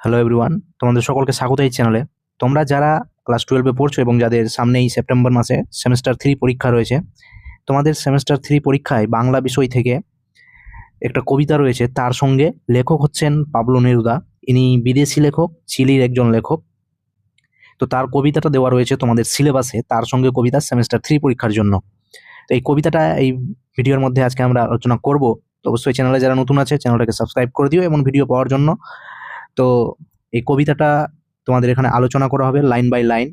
Hello everyone, তোমাদের সকলকে স্বাগত এই চ্যানেলে। তোমরা যারা ক্লাস 12-এ পড়ছো এবং যাদের সামনেই সেপ্টেম্বর মাসে সেমেস্টার 3 পরীক্ষা রয়েছে, তোমাদের সেমেস্টার 3 পরীক্ষায় বাংলা বিষয় থেকে একটা কবিতা রয়েছে, তার সঙ্গে লেখক হচ্ছেন পাবলো নেরুদা। ইনি বিদেশি লেখক, চিলির একজন লেখক। তো তার কবিতাটা দেওয়া রয়েছে তোমাদের সিলেবাসে, তার সঙ্গে কবিতা সেমেস্টার 3 পরীক্ষার জন্য। তো এই কবিতাটা এই ভিডিওর মধ্যে আজকে আমরা আলোচনা করব। তো অবশ্যই চ্যানেলে যারা নতুন আছে চ্যানেলটাকে সাবস্ক্রাইব করে দিও এমন ভিডিও পাওয়ার জন্য। তো এই কবিতাটা তোমাদের এখানে আলোচনা করা হবে লাইন বাই লাইন,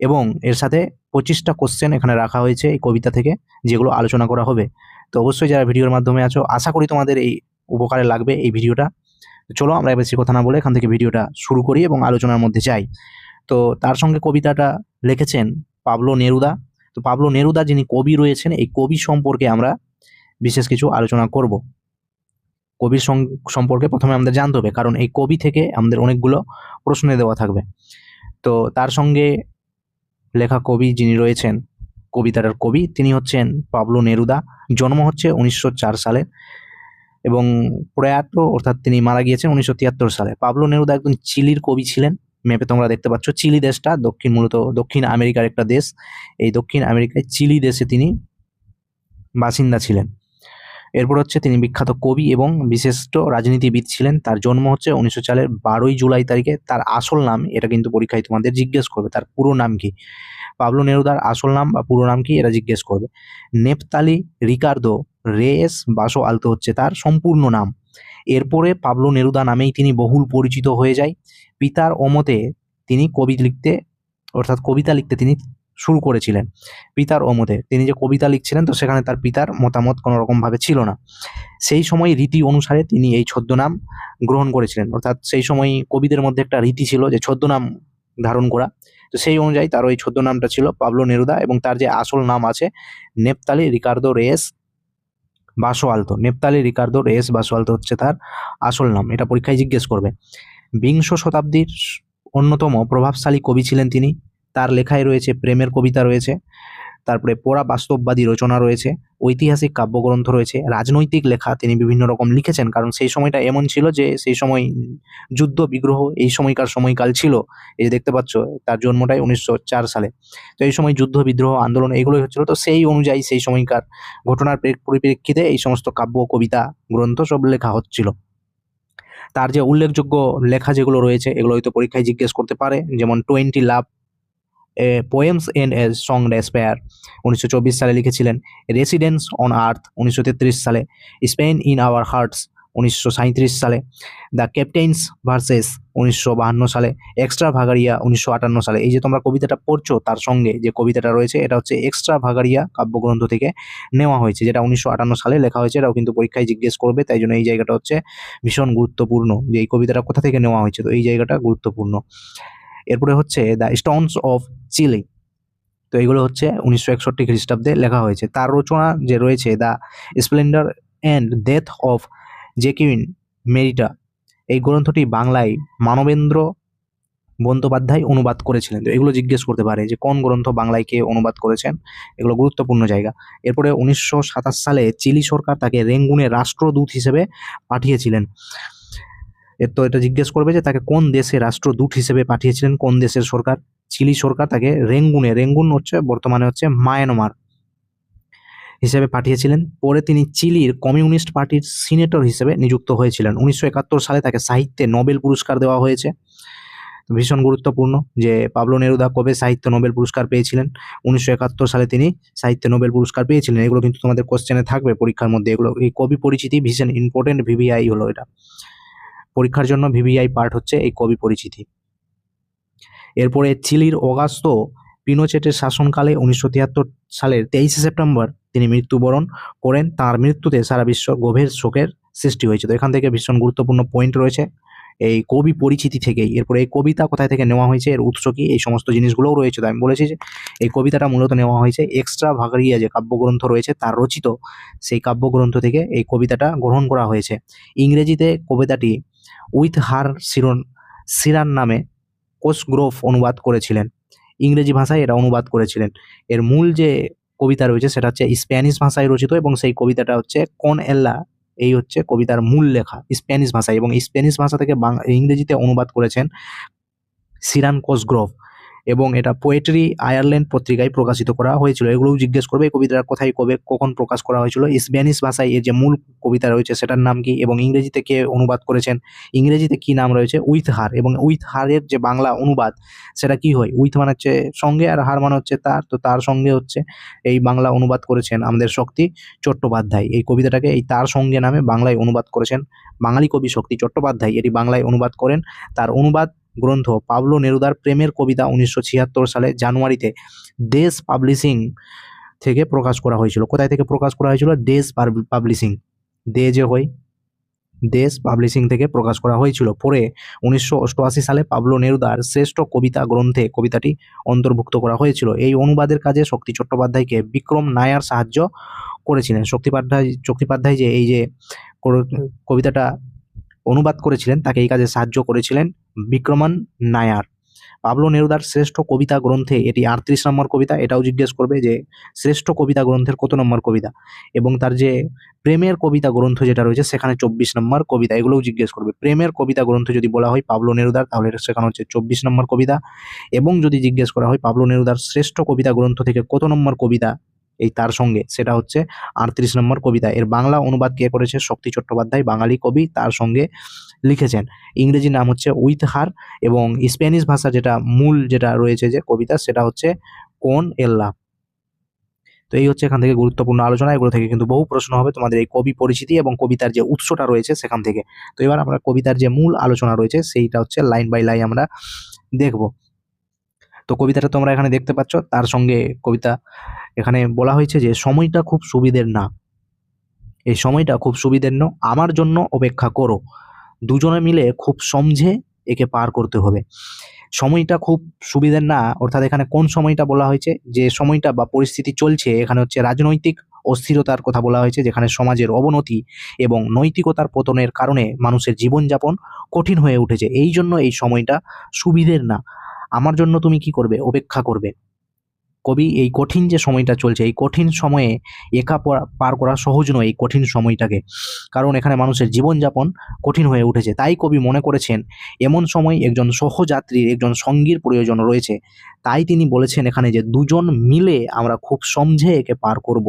এবং এর সাথে 25টা কোশ্চেন এখানে রাখা হয়েছে এই কবিতা থেকে, যেগুলো আলোচনা করা হবে। তো অবশ্যই যারা ভিডিওর মাধ্যমে আছো, আশা করি তোমাদের এই উপকারে লাগবে এই ভিডিওটা। চলো আমরা বেশি কথা না বলে এখান থেকে ভিডিওটা শুরু করি এবং আলোচনার মধ্যে যাই। তো তার সঙ্গে কবিতাটা লিখেছেন পাবলো নেরুদা। তো পাবলো নেরুদা যিনি কবি রয়েছেন, এই কবি সম্পর্কে আমরা বিশেষ কিছু আলোচনা করব। কবির সম্পর্কে প্রথমে আমাদের জানতে হবে, কারণ এই কবি থেকে আমাদের অনেকগুলো প্রশ্ন দেওয়া থাকবে। তো তার সঙ্গে লেখা কবি যিনি রয়েছেন, কবিতাটার কবি, তিনি হচ্ছেন পাবলো নেরুদা। জন্ম হচ্ছে 1904 সালে এবং প্রয়াত অর্থাৎ তিনি মারা গিয়েছেন 1973 সালে। পাবলো নেরুদা একজন চিলির কবি ছিলেন। ম্যাপে তোমরা দেখতে পাচ্ছ চিলি দেশটা মূলত দক্ষিণ আমেরিকার একটা দেশ। এই দক্ষিণ আমেরিকায় চিলি দেশে তিনি বাসিন্দা ছিলেন। এরপর হচ্ছে তিনি বিখ্যাত কবি এবং বিশিষ্ট রাজনীতিবিদ ছিলেন। তার জন্ম হচ্ছে 1900 সালের 12 জুলাই তারিখে। তার আসল নাম, এটা কিন্তু পরীক্ষায় তোমাদের জিজ্ঞেস করবে, তার পুরো নাম কি। পাবলো নেরুদার আসল নাম বা পুরো নাম কি, এটা জিজ্ঞেস করবে। নেপতালি রিকার্দো রেয়েস বাসো আলতো হচ্ছে তার সম্পূর্ণ নাম। এরপরে পাবলো নেরুদা নামেই তিনি বহুল পরিচিত হয়ে যায়। পিতার অমতে তিনি কবিতা লিখতে তিনি শুরু করেছিলেন। পিতার অমতে তিনি যে কবিতা লিখছিলেন, তো সেখানে তার পিতার মতামত কোনো রকমভাবে ছিল না। সেই সময় রীতি অনুসারে তিনি এই ছদ্মনাম গ্রহণ করেছিলেন। অর্থাৎ সেই সময় কবিদের মধ্যে একটা রীতি ছিল যে ছদ্মনাম ধারণ করা। তো সেই অনুযায়ী তার ওই ছদ্মনামটা ছিল পাবলো নেরুদা, এবং তার যে আসল নাম আছে নেপতালি রিকার্দো রেয়েস বাসো আলতো। নেপতালি রিকার্দো রেয়েস বাসো আলতো হচ্ছে তার আসল নাম। এটা পরীক্ষায় জিজ্ঞেস করবে। বিংশ শতাব্দীর অন্যতম প্রভাবশালী কবি ছিলেন তিনি। তার লেখায় রয়েছে প্রেমের কবিতা রয়েছে, তারপরে পড়া বাস্তববাদী রচনা রয়েছে, ঐতিহাসিক কাব্যগ্রন্থ রয়েছে, রাজনৈতিক লেখা তিনি বিভিন্ন রকম লিখেছেন। কারণ সেই সময়টা এমন ছিল যে সেই সময় যুদ্ধ বিগ্রহ এই সময়কাল ছিল। এই যে দেখতে পাচ্ছ, তার জন্মটাই 1904 সালে। তো এই সময় যুদ্ধ বিদ্রোহ আন্দোলন এগুলোই হচ্ছিল। তো সেই অনুযায়ী সেই সময়কার ঘটনার পরিপ্রেক্ষিতে এই সমস্ত কাব্য কবিতা গ্রন্থ সব লেখা হচ্ছিল। তার যে উল্লেখযোগ্য লেখা যেগুলো রয়েছে, এগুলো হয়তো পরীক্ষায় জিজ্ঞেস করতে পারে, যেমন 20 love poems and a song despair 1924 সালে লিখেছিলেন। রেসিডেন্স অন আর্থ 1933 সালে। স্পেন ইন আওয়ার হার্টস 1937 সালে। দ্য ক্যাপ্টেন্স ভার্সেস 1952 সালে। এক্সট্রা ভাগারিয়া 1958 সালে। এই যে তোমরা কবিতাটা পড়ছো, তার সঙ্গে যে কবিতাটা রয়েছে এটা হচ্ছে এক্সট্রা ভাগারিয়া কাব্যগ্রন্থ থেকে নেওয়া হয়েছে, যেটা 1958 সালে লেখা হয়েছে। এটাও কিন্তু পরীক্ষায় জিজ্ঞেস করবে, তাই জন্য এই জায়গাটা হচ্ছে ভীষণ গুরুত্বপূর্ণ যে এই কবিতাটা কোথা থেকে নেওয়া হয়েছে। তো এই জায়গাটা গুরুত্বপূর্ণ। এরপরে হচ্ছে দ্য স্টোনস অফ চিলি। তো এগুলো হচ্ছে 1961 খ্রিস্টাব্দে লেখা হয়েছে। তার রচনা যে রয়েছে the splendour and death of Joaquin Murieta, এই গ্রন্থটি বাংলায় মানবেন্দ্র বন্দ্যোপাধ্যায় অনুবাদ করেছিলেন। তো এগুলো জিজ্ঞেস করতে পারে যে কোন গ্রন্থ বাংলায় কে অনুবাদ করেছেন, এগুলো গুরুত্বপূর্ণ জায়গা। এরপরে 1927 সালে চিলি সরকার তাকে রেঙ্গুনে রাষ্ট্রদূত হিসেবে পাঠিয়েছিলেন। তো এটা জিজ্ঞেস করবে যে তাকে কোন দেশে রাষ্ট্রদূত হিসেবে পাঠিয়েছিলেন, কোন দেশের সরকার। চিলি সরকার তাকে রেঙ্গুন হচ্ছে বর্তমানে হচ্ছে মায়ানমার হিসেবে পাঠিয়েছিলেন। পরে তিনি চিলির কমিউনিস্ট পার্টির সিনেটর হিসেবে নিযুক্ত হয়েছিলেন। 1971 সালে তাকে সাহিত্যে নোবেল পুরস্কার দেওয়া হয়েছে। ভীষণ গুরুত্বপূর্ণ যে পাবলো নেরুদা কবে সাহিত্য নোবেল পুরস্কার পেয়েছিলেন। 1971 সালে তিনি সাহিত্যে নোবেল পুরস্কার পেয়েছিলেন। এগুলো কিন্তু তোমাদের কোশ্চেনে থাকবে পরীক্ষার মধ্যে। এগুলো এই কবি পরিচিতি ভীষণ ইম্পর্টেন্ট, ভিভিআই হলো এটা পরীক্ষার জন্য। ভিভিআই পার্ট হচ্ছে এই কবি পরিচিতি। এরপরে চিলির অগাস্তো পিনোচেটের শাসনকালে 1973 সালের 23 সেপ্টেম্বর তিনি মৃত্যুবরণ করেন। তার মৃত্যুতে সারা বিশ্ব গভীর শোকের সৃষ্টি হয়েছে। তো এখান থেকে ভীষণ গুরুত্বপূর্ণ পয়েন্ট রয়েছে এই কবি পরিচিতি থেকেই। এরপরে এই কবিতা কোথায় থেকে নেওয়া হয়েছে, এর উৎস কি, এই সমস্ত জিনিসগুলোও রয়েছে। তো আমি বলেছি যে এই কবিতাটা মূলত নেওয়া হয়েছে এক্সট্রা ভাগারিয়া যে কাব্যগ্রন্থ রয়েছে তার রচিত সেই কাব্যগ্রন্থ থেকে এই কবিতাটা গ্রহণ করা হয়েছে। ইংরেজিতে কবিতাটি উইথ হার সিরান নামে কোসগ্রোভ অনুবাদ করেছিলেন। ইংরেজি ভাষায় এটা অনুবাদ করেছিলেন। এর মূল যে কবিতা রয়েছে সেটা হচ্ছে স্প্যানিশ ভাষায় রচিত, এবং সেই কবিতাটা হচ্ছে কন এল্লা এই হচ্ছে কবিতার মূল লেখা স্প্যানিশ ভাষায়, এবং স্প্যানিশ ভাষা থেকে ইংরেজিতে অনুবাদ করেছেন সিরান কোসগ্রোভ, এবং এটা পোয়েট্রি আয়ারল্যান্ড পত্রিকায় প্রকাশিত করা হয়েছিল। এগুলোও জিজ্ঞেস করবে এই কবিতাটা কোথায় কবে কখন প্রকাশ করা হয়েছিল, স্প্যানিশ ভাষায় এর যে মূল কবিতা রয়েছে সেটার নাম কি, এবং ইংরেজিতে কে অনুবাদ করেছেন, ইংরেজিতে কি নাম রয়েছে, উইথ হার, এবং উইথ হারের যে বাংলা অনুবাদ সেটা কি হয়, উইথ মানে হচ্ছে সঙ্গে আর হার মানে হচ্ছে তার, তো তার সঙ্গে হচ্ছে এই বাংলা অনুবাদ করেছেন আমাদের শক্তি চট্টোপাধ্যায়। এই কবিতাটাকে এই তার সঙ্গে নামে বাংলায় অনুবাদ করেছেন বাঙালি কবি শক্তি চট্টোপাধ্যায়, এটি বাংলায় অনুবাদ করেন। তার অনুবাদ গ্রন্থ পাবলো নেরুদার প্রেমের কবিতা 1976 সালে জানুয়ারিতে দেশ পাবলিশিং থেকে প্রকাশ করা হয়েছিল। কোথায় থেকে প্রকাশ করা হয়েছিল, দেশ পাবলিশিং, দে যে হয় দেশ পাবলিশিং থেকে প্রকাশ করা হয়েছিল। পরে 1988 সালে পাবলো নেরুদার শ্রেষ্ঠ কবিতা গ্রন্থে কবিতাটি অন্তর্ভুক্ত করা হয়েছিল। এই অনুবাদের কাজে শক্তি চট্টোপাধ্যায়কে বিক্রম নায়ার সাহায্য করেছিলেন। চট্টোপাধ্যায় যে এই যে কবিতাটা অনুবাদ করেছিলেন তাকে এই কাজে সাহায্য করেছিলেন বিক্রমন নায়ার। পাবলো নেরুদার শ্রেষ্ঠ কবিতা গ্রন্থে এটি 38 নম্বর কবিতা, এটাও জিজ্ঞেস করবে যে শ্রেষ্ঠ কবিতা গ্রন্থের কত নম্বর কবিতা, এবং তার যে প্রেমের কবিতা গ্রন্থ যেটা রয়েছে সেখানে 24 নম্বর কবিতা, এগুলোও জিজ্ঞেস করবে। প্রেমের কবিতা গ্রন্থ যদি বলা হয় পাবলো নেরুদার তাহলে সেখানে হচ্ছে 24 নম্বর কবিতা, এবং যদি জিজ্ঞেস করা হয় পাবলো নেরুদার শ্রেষ্ঠ কবিতা গ্রন্থ থেকে কত নম্বর কবিতা এই তার সঙ্গে, সেটা হচ্ছে 38 নম্বর কবিতা। এর বাংলা অনুবাদ কে করেছে, শক্তি চট্টোপাধ্যায়, বাঙালি কবি, তার সঙ্গে লিখেছেন। ইংরেজি নাম হচ্ছে উইথ হার, এবং স্প্যানিশ ভাষা যেটা মূল যেটা রয়েছে যে কবিতা সেটা হচ্ছে কোন এল্লা। তো এই হচ্ছে এখান থেকে গুরুত্বপূর্ণ আলোচনা, এগুলো থেকে কিন্তু বহু প্রশ্ন হবে তোমাদের এই কবি পরিচিতি এবং কবিতার যে উৎসটা রয়েছে সেখান থেকে। তো এবার আমরা কবিতার যে মূল আলোচনা রয়েছে সেইটা হচ্ছে লাইন বাই লাইন আমরা দেখব। তো কবিতাটা তোমরা এখানে দেখতে পাচ্ছ, তার সঙ্গে কবিতা এখানে বলা হয়েছে যে সময়টা খুব সুবিধের না, এই সময়টা খুব সুবিধের না, আমার জন্য অপেক্ষা করো, দুজনে মিলে খুব সমঝে একে পার করতে হবে। সময়টা খুব সুবিধের না, অর্থাৎ এখানে কোন সময়টা বলা হয়েছে, যে সময়টা বা পরিস্থিতি চলছে এখানে হচ্ছে রাজনৈতিক অস্থিরতার কথা বলা হয়েছে, যেখানে সমাজের অবনতি এবং নৈতিকতার পতনের কারণে মানুষের জীবনযাপন কঠিন হয়ে উঠেছে, এই জন্য এই সময়টা সুবিধের না, আমার জন্য তুমি কি করবে, অপেক্ষা করবে। কবি এই কঠিন যে সময়টা চলছে এই কঠিন সময়ে একা পার করা সহজ নয় এই কঠিন সময়টাকে, কারণ এখানে মানুষের জীবনযাপন কঠিন হয়ে উঠেছে, তাই কবি মনে করেছেন এমন সময় একজন সহযাত্রীর একজন সঙ্গীর প্রয়োজন রয়েছে, তাই তিনি বলেছেন এখানে যে দুজন মিলে আমরা খুব সমঝে একে পার করব।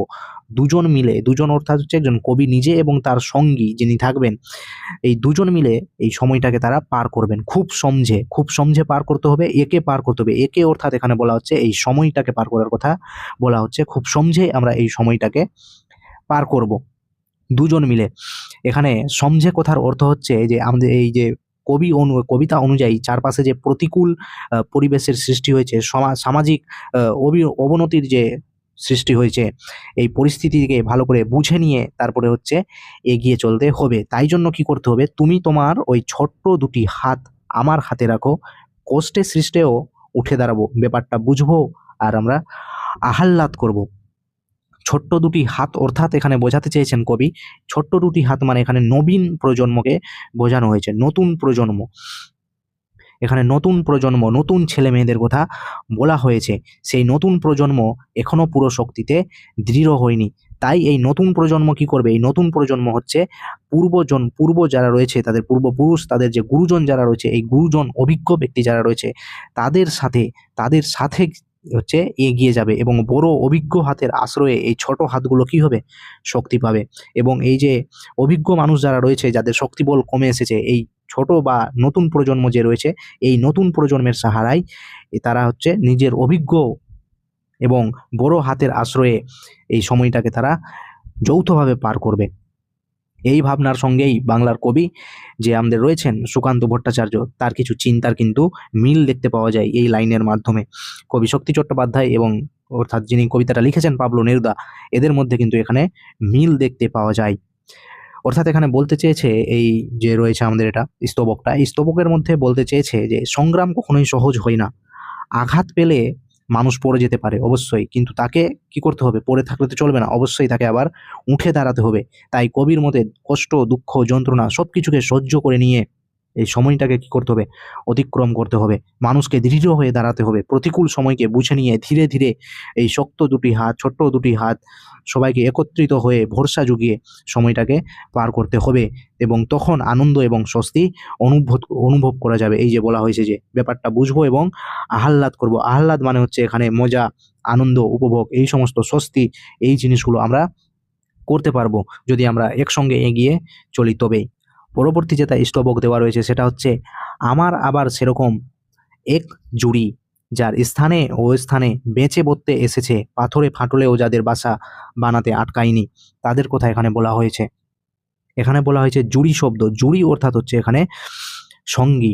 দুজন মিলে, দুজন অর্থাৎ হচ্ছে একজন কবি নিজে এবং তার সঙ্গী যিনি থাকবেন, এই দুজন মিলে এই সময়টাকে তারা পার করবেন খুব সমঝে, খুব সমঝে পার করতে হবে, একে পার করতে হবে, একে অর্থাৎ এখানে বলা হচ্ছে এই সময়টাকে পার করার কথা বলা হচ্ছে, খুব সমঝে আমরা এই সময়টাকে পার করব দুজন মিলে। এখানে সমঝে কথার অর্থ হচ্ছে যে আমাদের এই যে কবিতা অনুযায়ী চারপাশে যে প্রতিকূল পরিবেশের সৃষ্টি হয়েছে, সামাজিক অবনতির যে সৃষ্টি হয়েছে, এই পরিস্থিতিকে ভালো করে বুঝে নিয়ে তারপরে হচ্ছে এগিয়ে চলতে হবে। তাই জন্য কি করতে হবে, তুমি তোমার ওই ছোট্ট দুটি হাত আমার হাতে রাখো, কষ্টে সৃষ্টেও উঠে দাঁড়াবো, ব্যাপারটা বুঝবো আর আমরা আহ্লাদ করব। ছোট্ট দুটি হাত অর্থাৎ এখানে বোঝাতে চেয়েছেন কবি, ছোট্ট দুটি হাত মানে এখানে নবীন প্রজন্মকে বোঝানো হয়েছে, নতুন প্রজন্ম, এখানে নতুন প্রজন্ম, নতুন ছেলে মেয়েদের কথা বলা হয়েছে। সেই নতুন প্রজন্ম এখনো পুরো শক্তিতে দৃঢ় হয়নি, তাই এই নতুন প্রজন্ম কি করবে, এই নতুন প্রজন্ম হচ্ছে পূর্ব যারা রয়েছে তাদের পূর্বপুরুষ, তাদের যে গুরুজন যারা রয়েছে, এই গুরুজন অভিজ্ঞ ব্যক্তি যারা রয়েছে তাদের সাথে হচ্ছে এগিয়ে যাবে, এবং বড় অভিজ্ঞ হাতের আশ্রয়ে এই ছোট হাতগুলো কি হবে, শক্তি পাবে। এবং এই যে অভিজ্ঞ মানুষ যারা রয়েছে যাদের শক্তিবল কমে এসেছে, এই ছোট বা নতুন প্রজন্ম যে রয়েছে এই নতুন প্রজন্মের সাহারায় তারা হচ্ছে নিজের অভিজ্ঞ এবং বড় হাতের আশ্রয়ে এই সময়টাকে তারা যৌথভাবে পার করবে। এই ভাবনার সঙ্গেই বাংলার কবি যে আমাদের রয়েছেন সুকান্ত ভট্টাচার্য, তার কিছু চিন্তার কিন্তু মিল দেখতে পাওয়া যায় এই লাইনের মাধ্যমে। কবি শক্তি চট্টোপাধ্যায় এবং অর্থাৎ যিনি কবিতাটা লিখেছেন পাবলো নেরুদা, এদের মধ্যে কিন্তু এখানে মিল দেখতে পাওয়া যায়। অর্থাৎ এখানে বলতে চেয়েছে এই যে রয়েছে আমাদের এটা স্তবকটা, এই স্তবকের মধ্যে বলতে চেয়েছে যে সংগ্রাম কখনোই সহজ হয় না, আঘাত পেলে মানুষ পড়ে যেতে পারে অবশ্যই, কিন্তু তাকে কি করতে হবে, পড়ে থাকলে তো চলবে না, অবশ্যই তাকে আবার উঠে দাঁড়াতে হবে। তাই কবির মতে কষ্ট, দুঃখ, যন্ত্রণা সবকিছুকে সহ্য করে নিয়ে এই সময়টাকে কি করতে হবে? অতিক্রম করতে হবে। মানুষকে দৃঢ় হয়ে দাঁড়াতে হবে। প্রতিকূল সময়কে বুঝে নিয়ে ধীরে ধীরে এই শক্ত দুটি হাত, ছোট্ট দুটি হাত সবাইকে একত্রিত হয়ে ভরসা জুগিয়ে সময়টাকে পার করতে হবে, এবং তখন আনন্দ এবং স্বস্তি অনুভব করা যাবে। এই যে বলা হয়েছে যে ব্যাপারটা বুঝবো এবং আহ্লাদ করব। আহ্লাদ মানে হচ্ছে এখানে মজা, আনন্দ, উপভোগ, এই সমস্ত স্বস্তি, এই জিনিসগুলো আমরা করতে পারবো যদি আমরা একসঙ্গে এগিয়ে চলি তবেই। পরবর্তী যেটা স্তবক দেওয়া রয়েছে সেটা হচ্ছে, আমার আবার সেরকম এক জুড়ি যার স্থানে ও স্থানে বেঁচে বর্তে এসেছে, পাথরে ফাটলেও যাদের বাসা বানাতে আটকায়নি, তাদের কথা এখানে বলা হয়েছে। এখানে বলা হয়েছে জুড়ি শব্দ। জুড়ি অর্থাৎ হচ্ছে এখানে সঙ্গী।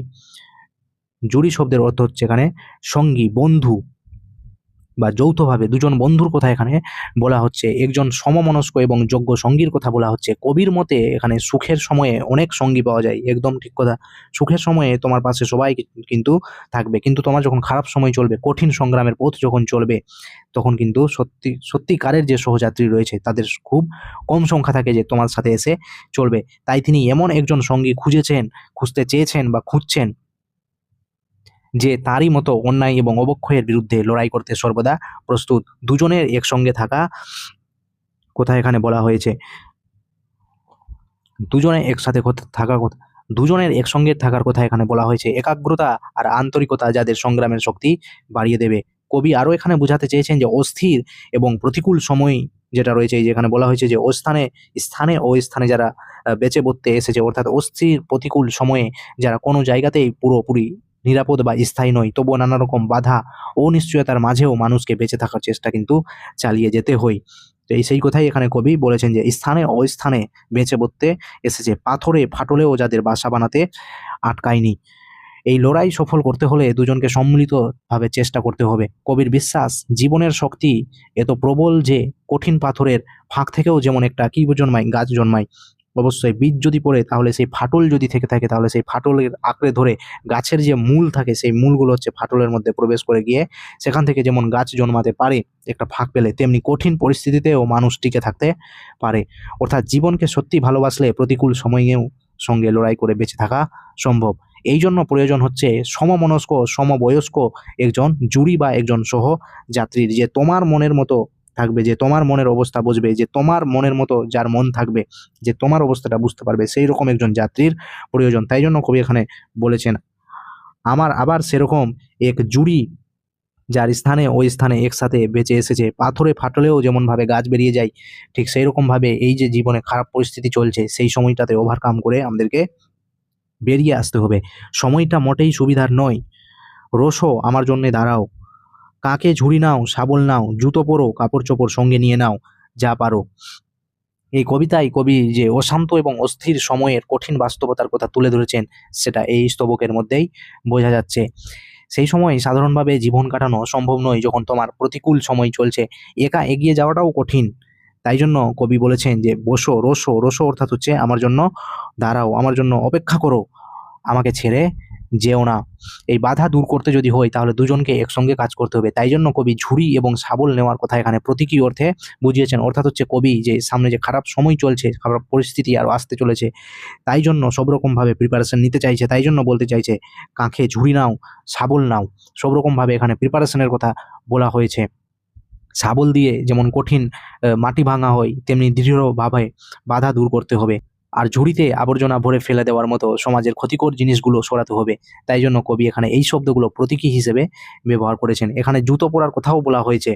জুড়ি শব্দের অর্থ হচ্ছে এখানে সঙ্গী, বন্ধু বা যৌথভাবে দুজন বন্ধুর কথা এখানে বলা হচ্ছে। একজন সমমনস্ক এবং যোগ্য সঙ্গীর কথা বলা হচ্ছে। কবির মতে এখানে সুখের সময়ে অনেক সঙ্গী পাওয়া যায়, একদম ঠিক কথা। সুখের সময়ে তোমার পাশে সবাই কিন্তু থাকবে, কিন্তু তোমার যখন খারাপ সময় চলবে, কঠিন সংগ্রামের পথ যখন চলবে, তখন কিন্তু সত্যিকারের যে সহযাত্রী রয়েছে তাদের খুব কম সংখ্যা থাকে যে তোমার সাথে এসে চলবে। তাই তিনি এমন একজন সঙ্গী খুঁজতে চেয়েছেন বা খুঁজছেন যে তারই মতো অন্যায় এবং অবক্ষয়ের বিরুদ্ধে লড়াই করতে সর্বদা প্রস্তুত। দুজনের একসঙ্গে থাকা কথা এখানে বলা হয়েছে। দুজনের একসঙ্গে থাকার কথা এখানে বলা হয়েছে। একাগ্রতা আর আন্তরিকতা যাদের সংগ্রামের শক্তি বাড়িয়ে দেবে। কবি আরও এখানে বোঝাতে চেয়েছেন যে অস্থির এবং প্রতিকূল সময় যেটা রয়েছে, এই যেখানে বলা হয়েছে যে স্থানে ও স্থানে যারা বেঁচে বর্তে এসেছে, অর্থাৎ অস্থির প্রতিকূল সময়ে যারা কোনো জায়গাতেই পুরোপুরি নিরাপদ বা স্থায়ী নয়, তবুও নানা রকম বাধা, অনিশ্চয়তার মাঝেও মানুষকে বেঁচে থাকার চেষ্টা কিন্তু চালিয়ে যেতে হয়। তো সেই কথাই এখানে কবি বলেছেন যে স্থানে অস্থানে বেঁচে বর্তে এসেছে, পাথরে ফাটলেও যাদের বাসা বানাতে আটকায়নি। এই লড়াই সফল করতে হলে দুজনকে সম্মিলিতভাবে চেষ্টা করতে হবে। কবির বিশ্বাস, জীবনের শক্তি এত প্রবল যে কঠিন পাথরের ফাঁক থেকেও যেমন একটা কি জন্মায়, গাছ জন্মায়। অবশ্যই বীজ যদি পড়ে, তাহলে সেই ফাটল যদি থেকে থাকে, তাহলে সেই ফাটলের আঁকড়ে ধরে গাছের যে মূল থাকে, সেই মূলগুলো হচ্ছে ফাটলের মধ্যে প্রবেশ করে গিয়ে সেখান থেকে যেমন গাছ জন্মাতে পারে একটা ফাঁক পেলে, তেমনি কঠিন পরিস্থিতিতেও মানুষ টিকে থাকতে পারে। অর্থাৎ জীবনকে সত্যি ভালোবাসলে প্রতিকূল সময়েও সঙ্গে লড়াই করে বেঁচে থাকা সম্ভব। এই জন্য প্রয়োজন হচ্ছে সমমনস্ক, সমবয়স্ক একজন জুড়ি বা একজন সহযাত্রীর, যে তোমার মনের মতো থাকবে, যে তোমার মনের অবস্থা বুঝবে, যে তোমার মনের মতো যার মন থাকবে, যে তোমার অবস্থাটা বুঝতে পারবে, সেই রকম একজন যাত্রীর প্রয়োজন। তাই জন্য কবি এখানে বলেছেন, আমার আবার সেরকম এক জুড়ি যার স্থানে ওই স্থানে একসাথে বেঁচে এসেছে, পাথরে ফাটলেও যেমনভাবে গাছ বেরিয়ে যায়, ঠিক সেই রকমভাবে এই যে জীবনে খারাপ পরিস্থিতি চলছে, সেই সময়টাতে ওভারকাম করে আমাদেরকে বেরিয়ে আসতে হবে। সময়টা মোটেই সুবিধার নয়। রোসো আমার জন্যে দাঁড়াও, কাকে ঝুড়ি নাও, শাবল নাও, জুতো পরো, কাপড় চোপড় সঙ্গে নিয়ে নাও, যা পারো। এই কবিতায় কবি যে অশান্ত এবং অস্থির সময়ের কঠিন বাস্তবতার কথা তুলে ধরেছেন, সেটা এই স্তবকের মধ্যেই বোঝা যাচ্ছে। সেই সময় সাধারণভাবে জীবন কাটানো সম্ভব নয়, যখন তোমার প্রতিকূল সময় চলছে, একা এগিয়ে যাওয়াটাও কঠিন। তাই জন্য কবি বলেছেন যে রোসো অর্থাৎ হচ্ছে আমার জন্য দাঁড়াও, আমার জন্য অপেক্ষা করো, আমাকে ছেড়ে যেও না। এই বাধা দূর করতে যদি হয়, তাহলে দুজনকে একসঙ্গে কাজ করতে হবে। তাই জন্য কবি ঝুড়ি এবং শাবল নেওয়ার কথা এখানে প্রতীকী অর্থে বুঝিয়েছেন। অর্থাৎ হচ্ছে কবি যে সামনে যে খারাপ সময় চলছে, খারাপ পরিস্থিতি আরও আসতে চলেছে, তাই জন্য সব রকমভাবে প্রিপারেশন নিতে চাইছে। তাই জন্য বলতে চাইছে, কাঁখে ঝুড়ি নাও, শাবল নাও। সব রকমভাবে এখানে প্রিপারেশনের কথা বলা হয়েছে। শাবল দিয়ে যেমন কঠিন মাটি ভাঙা হয়, তেমনি দৃঢ়ভাবে বাধা দূর করতে হবে। আর ঝুড়িতে আবর্জনা ভরে ফেলে দেওয়ার মতো সমাজের ক্ষতিকর জিনিসগুলো সরাতে হবে। তাই জন্য কবি এখানে এই শব্দগুলো প্রতীকী হিসেবে ব্যবহার করেছেন। এখানে জুতো পরার কথাও বলা হয়েছে,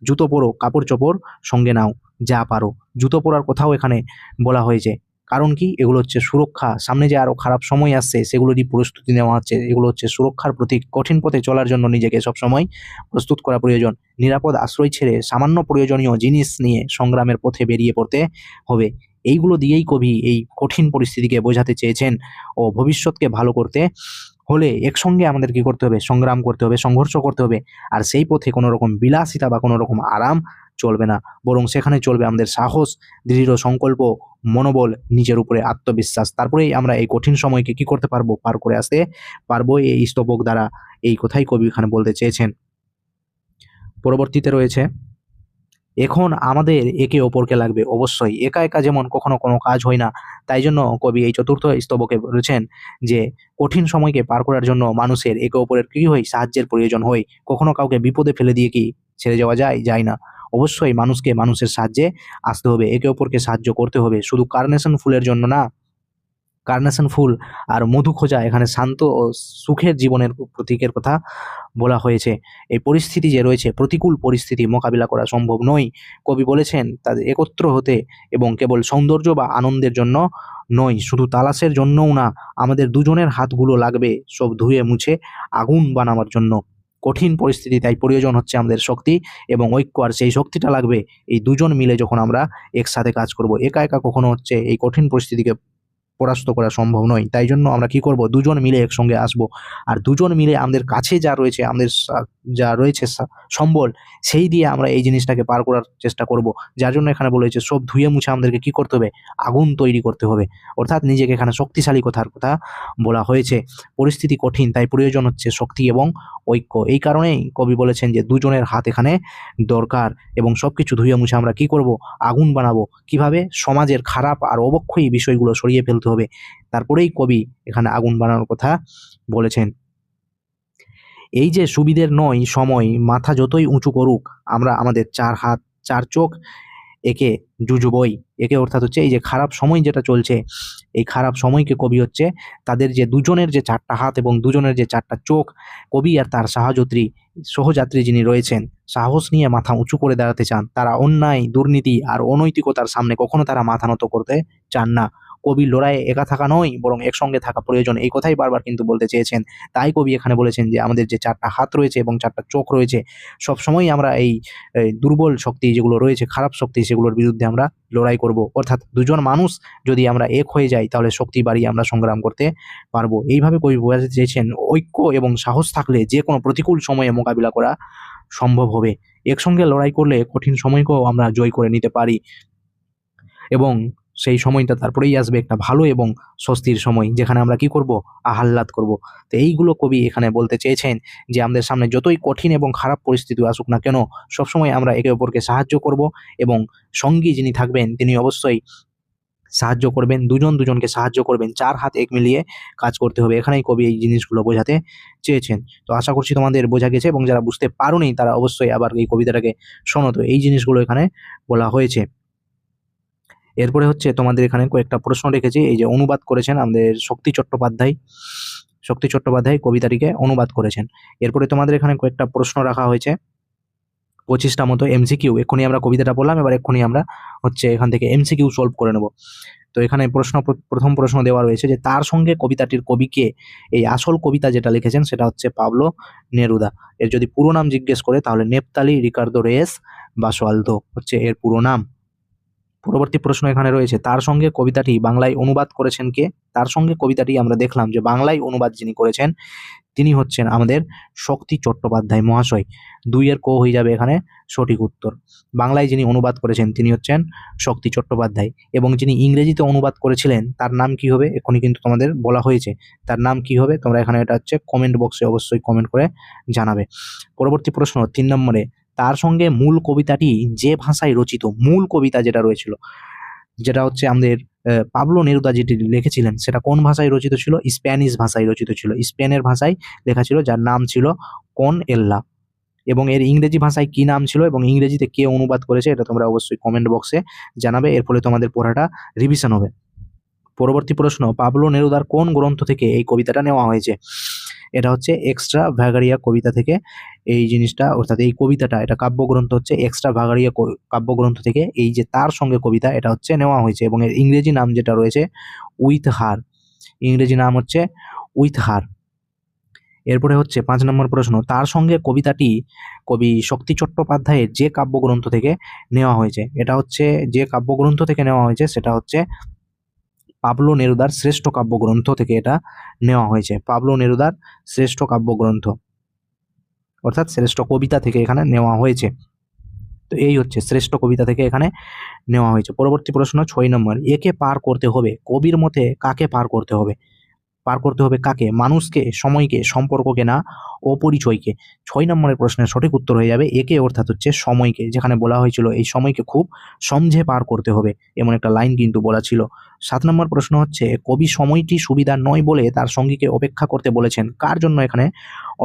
জুতো পরো, কাপড় চোপড় সঙ্গে নাও, যা পারো। জুতো পরার কথাও এখানে বলা হয়েছে। কারণ কি? এগুলো হচ্ছে সুরক্ষা। সামনে যে আরো খারাপ সময় আসছে, সেগুলোরই প্রস্তুতি নেওয়া হচ্ছে। এগুলো হচ্ছে সুরক্ষার প্রতীক। কঠিন পথে চলার জন্য নিজেকে সবসময় প্রস্তুত করা প্রয়োজন। নিরাপদ আশ্রয় ছেড়ে সামান্য প্রয়োজনীয় জিনিস নিয়ে সংগ্রামের পথে বেরিয়ে পড়তে হবে। এইগুলো দিয়েই কবি এই কঠিন পরিস্থিতিকে বোঝাতে চেয়েছেন। ও ভবিষ্যৎকে ভালো করতে হলে একসঙ্গে আমাদের কি করতে হবে? সংগ্রাম করতে হবে, সংঘর্ষ করতে হবে। আর সেই পথে কোনো রকম বিলাসিতা বা কোনো রকম আরাম চলবে না, বরং সেখানে চলবে আমাদের সাহস, দৃঢ় সংকল্প, মনোবল, নিজের উপরে আত্মবিশ্বাস। তারপরেই আমরা এই কঠিন সময়কে কি করতে পারবো? পার করে আসতে পারবো এই স্তবক দ্বারা। এই কথাই কবি এখানে বলতে চেয়েছেন। পরবর্তীতে রয়েছে, এখন আমাদের একে অপরকে লাগবে অবশ্যই। একা একা যেমন কখনো কোনো কাজ হয় না, তাই জন্য কবি এই চতুর্থ স্তবকে বলেছেন যে কঠিন সময়কে পার করার জন্য মানুষের একে অপরের কি হয়, সাহায্যের প্রয়োজন হয়। কখনো কাউকে বিপদে ফেলে দিয়ে কি ছেড়ে যাওয়া যায়? যায় না। অবশ্যই মানুষকে মানুষের সাহায্যে আসতে হবে, একে অপরকে সাহায্য করতে হবে, শুধু কার্নেশন ফুলের জন্য না। কার্নেশন ফুল আর মধু খোঁজা এখানে শান্ত ও সুখের জীবনের প্রতীকের কথা বলা হয়েছে। এই পরিস্থিতি যে রয়েছে, প্রতিকূল পরিস্থিতি মোকাবিলা করা সম্ভব নয়। কবি বলেছেন তাদের একত্র হতে, এবং কেবল সৌন্দর্য বা আনন্দের জন্য নয়, শুধু তালাশের জন্যও না, আমাদের দুজনের হাতগুলো লাগবে সব ধুয়ে মুছে আগুন বানাবার জন্য। কঠিন পরিস্থিতি তাই প্রয়োজন হচ্ছে আমাদের শক্তি এবং ঐক্য, আর সেই শক্তিটা লাগবে এই দুজন মিলে যখন আমরা একসাথে কাজ করব। একা একা কখনো হচ্ছে এই কঠিন পরিস্থিতিকে পরাস্ত করা সম্ভব নয়। তাই জন্য আমরা কি করব, দুজন মিলে একসঙ্গে আসব, আর দুজন মিলে আমাদের কাছে যা রয়েছে, আমাদের যা রয়েছে সম্বল, সেই দিয়ে আমরা এই জিনিসটাকে পার করার চেষ্টা করব। যার জন্য এখানে বলেছে সব ধুয়ে মুছে আমাদেরকে কি করতে হবে, আগুন তৈরি করতে হবে। অর্থাৎ নিজেকে এখানে শক্তিশালী কথার কথা বলা হয়েছে। পরিস্থিতি কঠিন, তাই প্রয়োজন হচ্ছে শক্তি এবং ঐক্য। এই কারণেই কবি বলেছেন যে দুজনের হাত এখানে দরকার, এবং সবকিছু ধুয়ে মুছে আমরা কি করব, আগুন বানাবো। কিভাবে? সমাজের খারাপ আর অবক্ষয়ী বিষয়গুলো সরিয়ে ফেলতে হবে, তারপরেই কবি এখানে আগুন বানানোর কথা বলেছেন। এই যে সুবিধের নয় সময় মাথা যতই উঁচু করুক, আমরা আমাদের চার হাত চার চোখ একে জুজুবই। একে অর্থাৎ হচ্ছে এই যে খারাপ সময় যেটা চলছে, এই খারাপ সময়কে কবি হচ্ছে তাদের যে দুজনের যে চারটা হাত এবং দুজনের যে চারটা চোখ, কবি আর তার সহযাত্রী যিনি রয়েছেন, সাহস নিয়ে মাথা উঁচু করে দাঁড়াতে চান। তারা অন্যায়, দুর্নীতি আর অনৈতিকতার সামনে কখনো তারা মাথা নত করতে চান না। কবির লড়াইয়ে একা থাকা নয়, বরং একসঙ্গে থাকা প্রয়োজন, এই কথাই বারবার কিন্তু বলতে চেয়েছেন। তাই কবি এখানে বলেছেন যে আমাদের যে চারটা হাত রয়েছে এবং চারটা চোখ রয়েছে, সবসময় আমরা এই দুর্বল শক্তি যেগুলো রয়েছে, খারাপ শক্তি, সেগুলোর বিরুদ্ধে আমরা লড়াই করব। অর্থাৎ দুজন মানুষ যদি আমরা এক হয়ে যাই, তাহলে শক্তি বাড়িয়ে আমরা সংগ্রাম করতে পারবো। এইভাবে কবি বোঝাতে চেয়েছেন ঐক্য এবং সাহস থাকলে যে কোনো প্রতিকূল সময়ে মোকাবিলা করা সম্ভব হবে। একসঙ্গে লড়াই করলে কঠিন সময়কেও আমরা জয় করে নিতে পারি, এবং সেই সময়টা তারপরেই আসবে একটা ভালো এবং স্বস্তির সময়, যেখানে আমরা কি করব, আহ্লাদ করব। তো এইগুলো কবি এখানে বলতে চেয়েছেন যে আমাদের সামনে যতই কঠিন এবং খারাপ পরিস্থিতি আসুক না কেন, সবসময় আমরা একে অপরকে সাহায্য করব, এবং সঙ্গী যিনি থাকবেন তিনি অবশ্যই সাহায্য করবেন, দুজন দুজনকে সাহায্য করবেন, চার হাত এক মিলিয়ে কাজ করতে হবে। এখানেই কবি এই জিনিসগুলো বোঝাতে চেয়েছেন। তো আশা করছি তোমাদের বোঝা গেছে, এবং যারা বুঝতে পারোনি তারা অবশ্যই আবার এই কবিতাটাকে শোনো। তো এই জিনিসগুলো এখানে বলা হয়েছে। এরপরে হচ্ছে তোমাদের এখানে কয়েকটা প্রশ্ন রেখেছি, এই যে অনুবাদ করেছেন আমাদের শক্তি চট্টোপাধ্যায় কবিতাটিকে অনুবাদ করেছেন। এরপরে তোমাদের এখানে কয়েকটা প্রশ্ন রাখা হয়েছে, 25টা মতো এমসিকিউ। এক্ষুনি আমরা কবিতাটা বললাম, এবার এক্ষুনি আমরা হচ্ছে এখান থেকে এমসিকিউ সলভ করে নেব। তো এখানে প্রথম প্রশ্ন দেওয়া রয়েছে যে তার সঙ্গে কবিতাটির কবিকে, এই আসল কবিতা যেটা লিখেছেন সেটা হচ্ছে পাবলো নেরুদা। এর যদি পুরো নাম জিজ্ঞেস করে তাহলে নেপতালি রিকার্দো রেস বাসোয়ালদো হচ্ছে এর পুরো নাম। পরবর্তী প্রশ্ন এখানে রয়েছে তার সঙ্গে কবিতাটি বাংলায় অনুবাদ করেছেন কে? তার সঙ্গে কবিতাটি আমরা দেখলাম যে বাংলায় অনুবাদ যিনি করেছেন তিনি হচ্ছেন আমাদের শক্তি চট্টোপাধ্যায় মহাশয়। 2 এর ক হয়ে যাবে এখানে সঠিক উত্তর। বাংলায় যিনি অনুবাদ করেছেন তিনি হচ্ছেন শক্তি চট্টোপাধ্যায়, এবং যিনি ইংরেজিতে অনুবাদ করেছিলেন তার নাম কি হবে, এখনই কিন্তু তোমাদের বলা হয়েছে তার নাম কি হবে। তোমরা এখানে এটা হচ্ছে কমেন্ট বক্সে অবশ্যই কমেন্ট করে জানাবে। পরবর্তী প্রশ্ন 3 নম্বরে, তার সঙ্গে মূল কবিতাটি যে ভাষায় রচিত, মূল কবিতা যেটা রয়েছিল, যেটা হচ্ছে আমাদের পাবলো নেরুদা যেটি লিখেছিলেন, সেটা কোন ভাষায় রচিত ছিল? স্প্যানিশ ভাষায় রচিত ছিল, স্পেনের ভাষায় লেখা ছিল, যার নাম ছিল কন এল্লা। এবং এর ইংরেজি ভাষায় কি নাম ছিল এবং ইংরেজিতে কে অনুবাদ করেছে, এটা তোমরা অবশ্যই কমেন্ট বক্সে জানাবে। এর ফলে তোমাদের পড়াটা রিভিশন হবে। পরবর্তী প্রশ্ন, পাবলো নেরুদার কোন গ্রন্থ থেকে এই কবিতাটা নেওয়া হয়েছে? এটা হচ্ছে এক্সট্রা ভাগারিয়া কবিতা থেকে এই জিনিসটা, অর্থাৎ এই কবিতাটা, এটা কাব্যগ্রন্থ হচ্ছে এক্সট্রা ভাগারিয়া কাব্যগ্রন্থ থেকে এই যে তার সঙ্গে কবিতা, এটা হচ্ছে নেওয়া হয়েছে, এবং এর ইংরেজি নাম যেটা রয়েছে উইথ হার, ইংরেজি নাম হচ্ছে উইথ হার। এরপরে হচ্ছে 5 নম্বর প্রশ্ন, তার সঙ্গে কবিতাটি কবি শক্তি চট্টোপাধ্যায়ের যে কাব্যগ্রন্থ থেকে নেওয়া হয়েছে? এটা হচ্ছে যে কাব্যগ্রন্থ থেকে নেওয়া হয়েছে সেটা হচ্ছে পাবলো নেরুদার শ্রেষ্ঠ কাব্যগ্রন্থ থেকে এটা নেওয়া হয়েছে। পাবলো নেরুদার শ্রেষ্ঠ কাব্যগ্রন্থ অর্থাৎ শ্রেষ্ঠ কবিতা থেকে এখানে নেওয়া হয়েছে। তো এই হচ্ছে শ্রেষ্ঠ কবিতা থেকে এখানে নেওয়া হয়েছে। পরবর্তী প্রশ্ন 6 নম্বর, একে পার করতে হবে, কবির মতে কাকে পার করতে হবে? পার করতে হবে কাকে? মানুষকে, সময়কে, সম্পর্ককে না অপরিচয়কে। 6 নম্বরের প্রশ্নের সঠিক উত্তর হয়ে যাবে একে, অর্থাৎ হচ্ছে সময়কে, যেখানে বলা হয়েছিল এই সময়কে খুব সমঝে পার করতে হবে, এমন একটা লাইন কিন্তু বলা ছিল। 7 নম্বর প্রশ্ন হচ্ছে কবি সময়টি সুবিধা নয় বলে তার সঙ্গীকে অপেক্ষা করতে বলেছেন। কার জন্য এখানে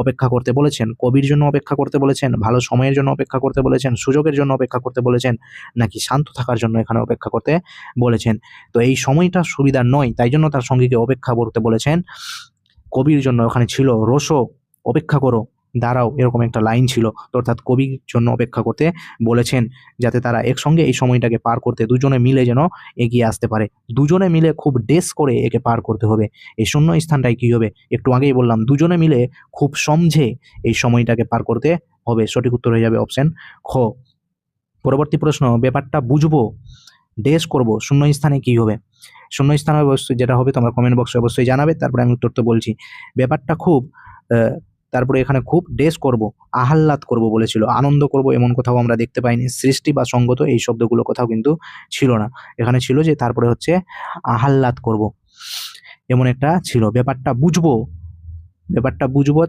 অপেক্ষা করতে বলেছেন? কবির জন্য অপেক্ষা করতে বলেছেন, ভালো সময়ের জন্য অপেক্ষা করতে বলেছেন, সুযোগের জন্য অপেক্ষা করতে বলেছেন, নাকি শান্ত থাকার জন্য এখানে অপেক্ষা করতে বলেছেন? তো এই সময়টা সুবিধা নয়, তাই জন্য তার সঙ্গীকে অপেক্ষা করতে বলেছেন। কবির জন্য ওখানে ছিল রোশো, অপেক্ষা করো, দাঁড়াও, এরকম একটা লাইন ছিল। তো অর্থাৎ কবির জন্য অপেক্ষা করতে বলেছেন, যাতে তারা একসঙ্গে এই সময়টাকে পার করতে দুজনে মিলে যেন এগিয়ে আসতে পারে। দুজনে মিলে খুব ডেস করে একে পার করতে হবে। এই শূন্য স্থানটাই কি হবে? একটু আগেই বললাম, দুজনে মিলে খুব সমঝে এই সময়টাকে পার করতে হবে। সঠিক উত্তর হয়ে যাবে অপশন খ। পরবর্তী প্রশ্ন, ব্যাপারটা বুঝবো ডেস করব, শূন্য স্থানে কি হবে? শূন্য স্থানে অবশ্যই যেটা হবে তোমরা কমেন্ট বক্সে অবশ্যই জানাবে, তারপরে আমি উত্তর তো বলছি। ব্যাপারটা খুব তারপরে এখানে খুব ডেস করব, আহ্লাদ করব বলেছিল, আনন্দ করব এমন কোথাও আমরা দেখতে পাইনি। সৃষ্টি বা সঙ্গত এই শব্দগুলো কোথাও কিন্তু ছিল না। এখানে ছিল যে তারপরে হচ্ছে আহ্লাদ করব, এমন একটা ছিল। ব্যাপারটা বুঝবো,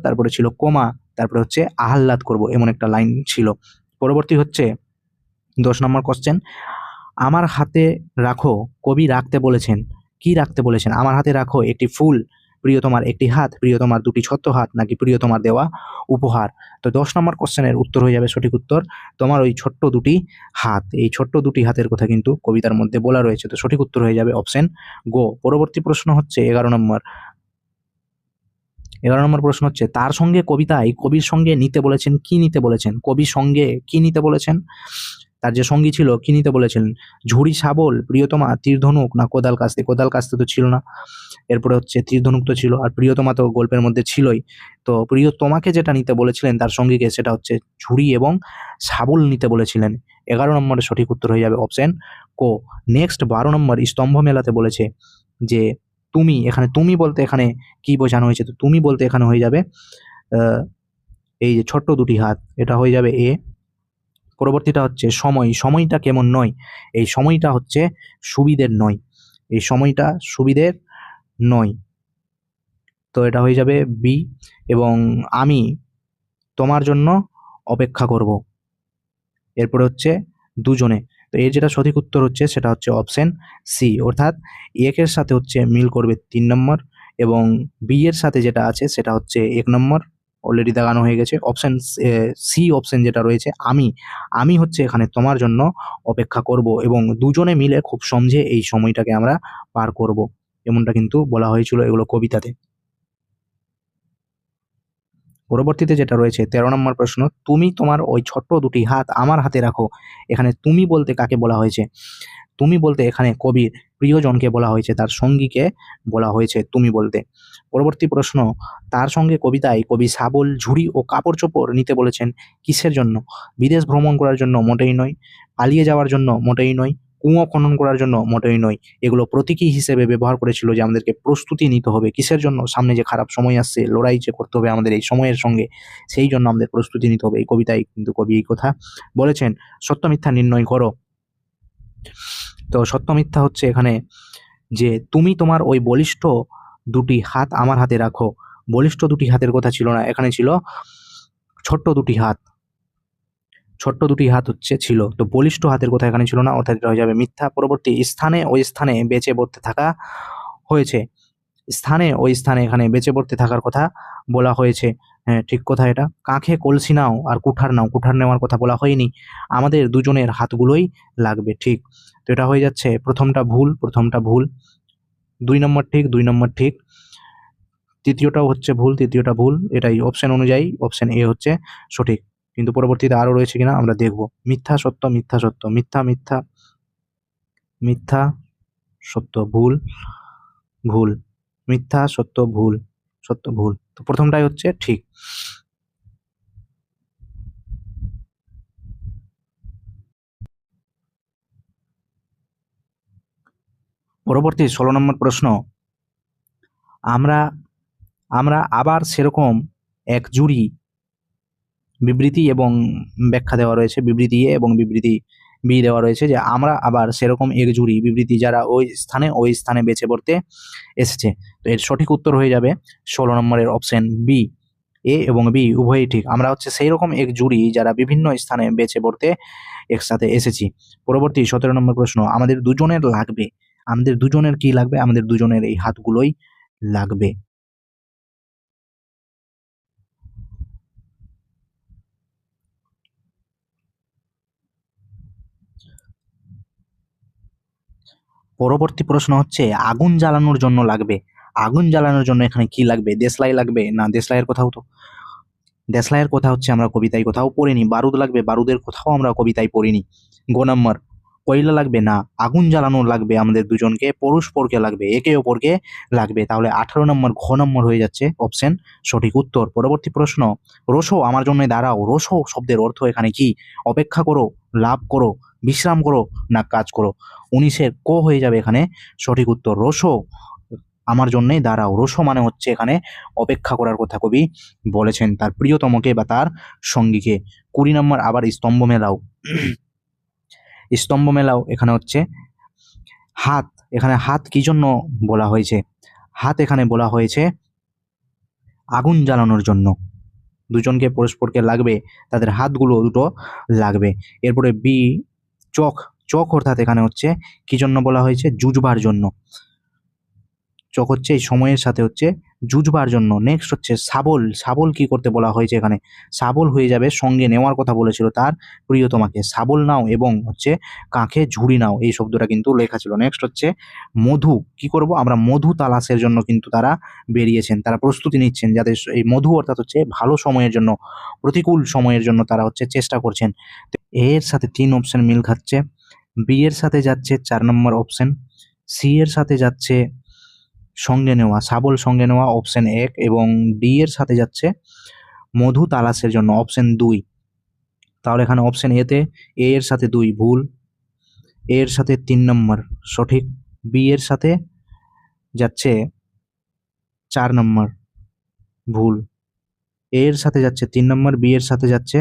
তারপরে ছিল কমা, তারপরে হচ্ছে আহ্লাদ করব, এমন একটা লাইন ছিল। পরবর্তী হচ্ছে 10 নম্বর কোশ্চেন, আমার হাতে রাখো, কবি রাখতে বলেছেন। কি রাখতে বলেছেন? আমার হাতে রাখো একটি ফুল, প্রিয়তমার একটি হাত, প্রিয়তমার দুটি ছোট্ট হাত, নাকি প্রিয়তমার দেওয়া উপহার? তো 10 নম্বর কোশ্চেনের উত্তর হয়ে যাবে সঠিক উত্তর তোমার ওই ছোট্ট দুটি হাত। এই ছোট্ট দুটি হাতের কথা কিন্তু কবিতার মধ্যে বলা রয়েছে। তো সঠিক উত্তর হয়ে যাবে অপশন গো। পরবর্তী প্রশ্ন হচ্ছে 11 নম্বর। 11 নম্বর প্রশ্ন হচ্ছে, তার সঙ্গে কবিতায় কবির সঙ্গে নিতে বলেছেন, কি নিতে বলেছেন? কবির সঙ্গে কি নিতে বলেছেন? তার যে সঙ্গী ছিল কি নিতে বলেছিলেন? ঝুড়ি, শাবল, প্রিয়তমা, তীর-ধনুক, না কোদাল কাস্তে? কোদাল কাস্তে তো ছিল না। এরপরে হচ্ছে তীর-ধনুক তো ছিল, আর প্রিয়তমা তো গল্পের মধ্যে ছিলই। তো প্রিয়তমাকে যেটা নিতে বলেছিলেন তার সঙ্গীকে, সেটা হচ্ছে ঝুড়ি এবং শাবল নিতে বলেছিলেন। 11 নম্বরের সঠিক উত্তর হয়ে যাবে অপশন কো। নেক্সট 12 নম্বর, স্তম্ভ মেলাতে বলেছে যে তুমি, এখানে তুমি বলতে এখানে কি বোঝানো হয়েছে? তো তুমি বলতে এখানে হয়ে যাবে এই যে ছোট্ট দুটি হাত, এটা হয়ে যাবে এ। পরবর্তীটা হচ্ছে সময়, সময়টা কেমন নয়? এই সময়টা হচ্ছে সুবিধের নয়, এই সময়টা সুবিধের নয়, তো এটা হয়ে যাবে বি। এবং আমি তোমার জন্য অপেক্ষা করব, এরপরে হচ্ছে দুজনে। তো এর যেটা সঠিক উত্তর হচ্ছে সেটা হচ্ছে অপশন সি, অর্থাৎ একের সাথে হচ্ছে মিল করবে 3 নম্বর, এবং বি এর সাথে যেটা আছে সেটা হচ্ছে 1 নম্বর, অলরেডি দেখানো হয়ে গেছে। অপশন সি অপশন যেটা রয়েছে, আমি হচ্ছে এখানে তোমার জন্য অপেক্ষা করব, এবং দুজনে মিলে খুব সমঝে এই সময়টাকে আমরা পার করব, এমনটা কিন্তু বলা হয়েছিল এগুলো কবিতাতে। পরবর্তীতে যেটা রয়েছে 13 নম্বর প্রশ্ন, তুমি তোমার ওই ছোট্ট দুটি হাত আমার হাতে রাখো। এখানে তুমি বলতে কাকে বলা হয়েছে? তুমি বলতে এখানে কবির প্রিয়জনকে বলা হয়েছে, তার সঙ্গীকে বলা হয়েছে তুমি বলতে। পরবর্তী প্রশ্ন, তার সঙ্গে কবিতায় কবি শাবল, ঝুড়ি ও কাপড় চোপড় নিতে বলেছেন, কিসের জন্য? বিদেশ ভ্রমণ করার জন্য মোটেই নয়, পালিয়ে যাওয়ার জন্য মোটেই নয়, কুঁয়ো খনন করার জন্য মোটেই নয়। এগুলো প্রতীকী হিসেবে ব্যবহার করেছিল যে আমাদেরকে প্রস্তুতি নিতে হবে, কিসের জন্য? সামনে যে খারাপ সময় আসছে, লড়াই যে করতে হবে আমাদের এই সময়ের সঙ্গে, সেই জন্য আমাদের প্রস্তুতি নিতে হবে। এই কবিতায় কিন্তু কবি এই কথা বলেছেন। সত্য মিথ্যা নির্ণয় করো। তো সত্য মিথ্যা হচ্ছে এখানে যে তুমি তোমার ওই বলিষ্ঠ দুটি হাত আমার হাতে রাখো, বলিষ্ঠ দুটি হাতের কথা ছিল না, এখানে ছিল ছোট্ট দুটি হাত। ছোট্ট দুটি হাত হচ্ছে ছিল, তো বলিষ্ঠ হাতের কথা এখানে ছিল না, অর্থাৎ এটা হয়ে যাবে মিথ্যা। পরবর্তী, স্থানে ওই স্থানে বেঁচে পড়তে থাকা হয়েছে। স্থানে ওই স্থানে এখানে বেঁচে পড়তে থাকার কথা বলা হয়েছে। হ্যাঁ, ঠিক কথা এটা। কাঁখে কলসি নাও আর কুঠার নাও, কুঠার নেওয়ার কথা বলা হয়নি, আমাদের দুজনের হাতগুলোই লাগবে, ঠিক। তো এটা হয়ে যাচ্ছে প্রথমটা ভুল, 2 নম্বর ঠিক, 2 নম্বর ঠিক, তৃতীয়টাও হচ্ছে ভুল, তৃতীয়টা ভুল। এটাই অপশন অনুযায়ী অপশন এ হচ্ছে সঠিক, কিন্তু পরবর্তীতে আরো রয়েছে কিনা আমরা দেখব। মিথ্যা সত্য, মিথ্যা সত্য, মিথ্যা মিথ্যা মিথ্যা সত্য, ভুল ভুল, মিথ্যা সত্য ভুল, সত্য ভুল। তো প্রথমটাই হচ্ছে ঠিক। পরবর্তী 16 নম্বর প্রশ্ন, আমরা আমরা আবার সেরকম এক জুড়ি বিবৃতি এবং ব্যাখ্যা দেওয়া রয়েছে, বিবৃতি এ এবং বিবৃতি বি দেওয়া রয়েছে যে আমরা আবার সেরকম একজুড়ি বিবৃতি যারা ওই স্থানে বেছে পড়তে এসেছে। তো এর সঠিক উত্তর হয়ে যাবে 16 নম্বরের অপশন বি। এ এবং বি উভয়ই ঠিক। আমরা হচ্ছে সেই রকম এক জুড়ি যারা বিভিন্ন স্থানে বেছে পড়তে একসাথে এসেছি। পরবর্তী 17 নম্বর প্রশ্ন, আমাদের দুজনের লাগবে। আমাদের দুজনের কি লাগবে? আমাদের দুজনের এই হাতগুলোই লাগবে। পরবর্তী প্রশ্ন হচ্ছে আগুন জ্বালানোর জন্য লাগবে। আগুন জ্বালানোর জন্য এখানে কি লাগবে? দেশলাই লাগবে না? দেশলাইয়ের কথা হচ্ছে আমরা কবিতায় কোথাও পড়িনি। বারুদ লাগবে, বারুদের কোথাও আমরা কবিতায় পড়িনি। গ নম্বর, কয়লা লাগবে না, আগুন জ্বালানো লাগবে আমাদের দুজনকে, পরস্পরকে লাগবে, একে অপরকে লাগবে। তাহলে 18 নম্বর ঘ নম্বর হয়ে যাচ্ছে অপশন সঠিক উত্তর। পরবর্তী প্রশ্ন, রোসো আমার জন্য দাঁড়াও। রোসো শব্দের অর্থ এখানে কি? অপেক্ষা করো, লাভ করো, বিশ্রাম করো না কাজ করো? 19-এর ক হয়ে যাবে এখানে সঠিক উত্তর। রোসো আমার জন্যই দাঁড়াও। রোসো মানে হচ্ছে এখানে অপেক্ষা করার কথা কবি বলেছেন তার প্রিয়তমকে বা তার সঙ্গীকে। 20 নম্বর আবার স্তম্ভ মেলাও। স্তম্ভ মেলাও এখানে হচ্ছে হাত। এখানে হাত কি জন্য বলা হয়েছে? হাত এখানে বলা হয়েছে আগুন জ্বালানোর জন্য। দুজনকে পরস্পরকে লাগবে, তাদের হাতগুলো দুটো লাগবে। এরপরে বি, চোখ। চোখ অর্থাৎ এখানে হচ্ছে কি জন্য বলা হয়েছে? যুঝবার জন্য। চোখ হচ্ছে এই সময়ের সাথে হচ্ছে যুঝবার জন্য। নেক্সট হচ্ছে শাবল। শাবল কি করতে বলা হয়েছে এখানে? শাবল হয়ে যাবে সঙ্গে নেওয়ার কথা বলেছিল তার প্রিয়তমাকে। শাবল নাও এবং হচ্ছে কাঁখে ঝুড়ি নাও, এই শব্দটা কিন্তু লেখা ছিল। নেক্সট হচ্ছে মধু। কি করব আমরা? মধু তালাশের জন্য কিন্তু তারা বেরিয়েছেন, তারা প্রস্তুতি নিচ্ছেন যাতে এই মধু অর্থাৎ হচ্ছে ভালো সময়ের জন্য, প্রতিকূল সময়ের জন্য তারা হচ্ছে চেষ্টা করছেন। তো এর সাথে 3 অপশন মিল খাচ্ছে। বি এর সাথে যাচ্ছে 4 নম্বর অপশন। সি এর সাথে যাচ্ছে সঙ্গে নেওয়া, শাবল সঙ্গে নেওয়া অপশন 1, এবং ডি এর সাথে যাচ্ছে মধু তালাশের জন্য অপশন 2। তাহলে এখানে অপশন এতে এ এর সাথে 2 ভুল, এ এর সাথে 3 নম্বর সঠিক, বি এর সাথে যাচ্ছে 4 নম্বর ভুল, এ এর সাথে যাচ্ছে 3 নম্বর, বি এর সাথে যাচ্ছে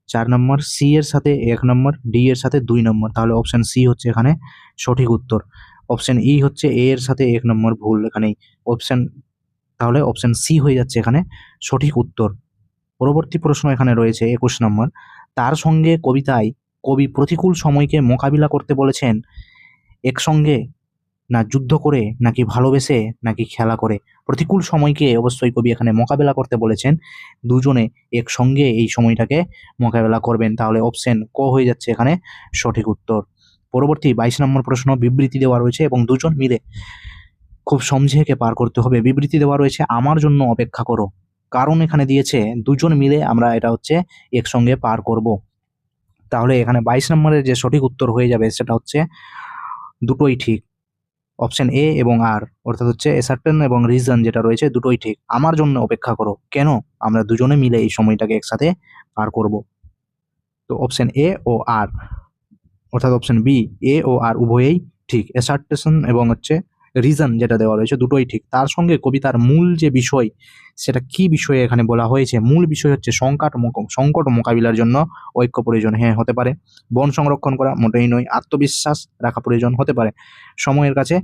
4 নম্বর, সি এর সাথে 1 নম্বর, ডি এর সাথে 2 নম্বর। তাহলে অপশন সি হচ্ছে এখানে সঠিক উত্তর। অপশন ই হচ্ছে এ এর সাথে 1 নম্বর ভুল এখানেই অপশন। তাহলে অপশন সি হয়ে যাচ্ছে এখানে সঠিক উত্তর। পরবর্তী প্রশ্ন এখানে রয়েছে 21 নম্বর। তার সঙ্গে কবিতায় কবি প্রতিকূল সময়কে মোকাবিলা করতে বলেছেন একসঙ্গে, না যুদ্ধ করে, নাকি ভালোবেসে, নাকি খেলা করে? প্রতিকূল সময়কে অবশ্যই কবি এখানে মোকাবেলা করতে বলেছেন, দুজনে একসঙ্গে এই সময়টাকে মোকাবেলা করবেন। তাহলে অপশন ক হয়ে যাচ্ছে এখানে সঠিক উত্তর। পরবর্তী 22 নম্বর প্রশ্ন, বিবৃতি দেওয়া রয়েছে এবং দুজন মিলে খুব সমঝেকে পার করতে হবে। বিবৃতি দেওয়া রয়েছে আমার জন্য অপেক্ষা করো, কারণ এখানে দিয়েছে দুজন মিলে আমরা এটা হচ্ছে একসঙ্গে পার করব। তাহলে এখানে 22 নম্বরের যে সঠিক উত্তর হয়ে যাবে সেটা হচ্ছে দুটোই ঠিক। অপশন এ এবং আর অর্থাৎ হচ্ছে সার্টেন এবং রিজন যেটা রয়েছে দুটোই ঠিক। আমার জন্য অপেক্ষা করো, কেন? আমরা দুজনে মিলে এই সময়টাকে একসাথে পার করব। তো অপশন এ ও আর অর্থাৎ অপশন বি, এ ও আর উভয়েই ঠিক। অ্যাসার্টেশন এবং হচ্ছে রিজন যেটা দেওয়া রয়েছে দুটোই ঠিক। তার সঙ্গে কবিতার মূল যে বিষয় সেটা কি বিষয়ে এখানে বলা হয়েছে? মূল বিষয় হচ্ছে সংকট মোকাবিলার জন্য ঐক্য প্রয়োজন। হ্যাঁ, হতে পারে। বন সংরক্ষণ করা মোটেই নয়। আত্মবিশ্বাস রাখা প্রয়োজন, হতে পারে। সময়ের কাছে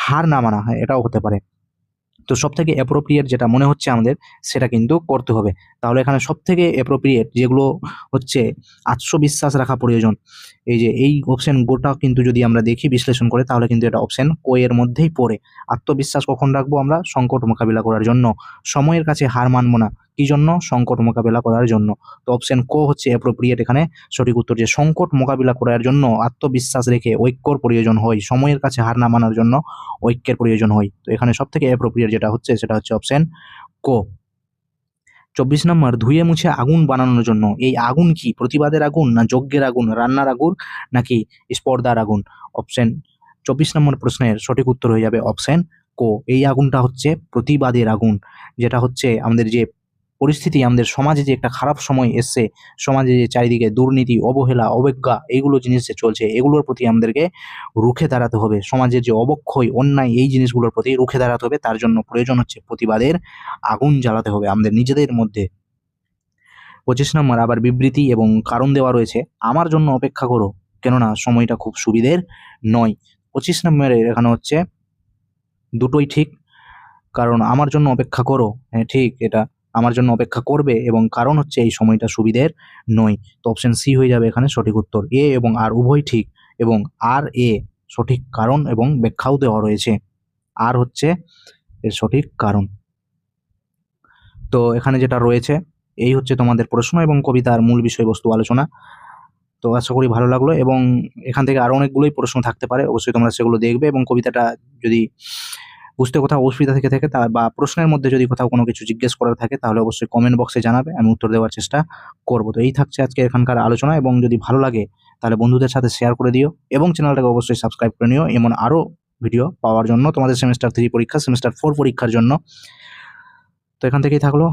হার না মানা, হ্যাঁ এটাও হতে পারে। তো সবথেকে অ্যাপ্রোপ্রিয়েট যেটা মনে হচ্ছে আমাদের সেটা কিন্তু করতে হবে। তাহলে এখানে সবথেকে অ্যাপ্রোপ্রিয়েট যেগুলো হচ্ছে আত্মবিশ্বাস রাখা প্রয়োজন, এই যে এই অপশন গোটা কিন্তু যদি আমরা দেখি বিশ্লেষণ করে তাহলে কিন্তু এটা অপশন ক এর মধ্যেই পড়ে। আত্মবিশ্বাস কখন রাখবো আমরা? সংকট মোকাবিলা করার জন্য। সময়ের কাছে হার মানবো না, কি জন্য? সংকট মোকাবিলা করার জন্য। তো অপশন ক হচ্ছে অ্যাপ্রোপ্রিয়েট এখানে সঠিক উত্তর, যে সংকট মোকাবিলা করার জন্য আত্মবিশ্বাস রেখে ঐক্যর প্রয়োজন হয়, সময়ের কাছে হার না মানার জন্য ঐক্যের প্রয়োজন হয়। তো এখানে সব থেকে অ্যাপ্রোপ্রিয়েট যেটা হচ্ছে সেটা হচ্ছে অপশন ক। 24 নম্বর, ধুয়ে মুছে আগুন বানানোর জন্য। এই আগুন কি? প্রতিবাদের আগুন, না যজ্ঞের আগুন, রান্নার আগুন, নাকি স্পর্ধার আগুন? অপশন 24 নম্বর প্রশ্নের সঠিক উত্তর হয়ে যাবে অপশন ক। এই আগুনটা হচ্ছে প্রতিবাদের আগুন, যেটা হচ্ছে আমাদের যে পরিস্থিতি, আমাদের সমাজে যে একটা খারাপ সময় এসছে, সমাজে যে চারিদিকে দুর্নীতি, অবহেলা, অবজ্ঞা এইগুলো জিনিস যে চলছে, এগুলোর প্রতি আমাদেরকে রুখে দাঁড়াতে হবে। সমাজের যে অবক্ষয়, অন্যায়, এই জিনিসগুলোর প্রতি রুখে দাঁড়াতে হবে। তার জন্য প্রয়োজন হচ্ছে প্রতিবাদের আগুন জ্বালাতে হবে আমাদের নিজেদের মধ্যে। 25 নম্বর আবার বিবৃতি এবং কারণ দেওয়া রয়েছে। আমার জন্য অপেক্ষা করো, কেননা সময়টা খুব সুবিধের নয়। 25 নম্বরের এখানে হচ্ছে দুটোই ঠিক, কারণ আমার জন্য অপেক্ষা করো, হ্যাঁ ঠিক, এটা আমার জন্য অপেক্ষা করবে এবং কারণ হচ্ছে এই সময়টা সুবিধের নয়। তো অপশন সি হয়ে যাবে এখানে সঠিক উত্তর। এ এবং আর উভয় ঠিক, এবং আর এ সঠিক কারণ এবং ব্যাখ্যাও দেওয়া রয়েছে। আর হচ্ছে এর সঠিক কারণ। তো এখানে যেটা রয়েছে এই হচ্ছে তোমাদের প্রশ্ন এবং কবিতার মূল বিষয়বস্তু আলোচনা। তো আশা করি ভালো লাগলো, এবং এখান থেকে আরও অনেকগুলোই প্রশ্ন থাকতে পারে, অবশ্যই তোমরা সেগুলো দেখবে, এবং কবিতাটা যদি বুঝতে কোথাও অসুবিধা থেকে থাকে বা প্রশ্নের মধ্যে যদি কোথাও কোনো কিছু জিজ্ঞেস করার থাকে তাহলে অবশ্যই কমেন্ট বক্সে জানাবে, আমি উত্তর দেওয়ার চেষ্টা করব। তো এই থাকছে আজকে এখানকার আলোচনা, এবং যদি ভালো লাগে তাহলে বন্ধুদের সাথে শেয়ার করে দিও এবং চ্যানেলটাকে অবশ্যই সাবস্ক্রাইব করে নিও এমন আরও ভিডিও পাওয়ার জন্য তোমাদের সেমিস্টার 3 পরীক্ষা, সেমিস্টার 4 পরীক্ষার জন্য। তো এখান থেকেই থাকলো।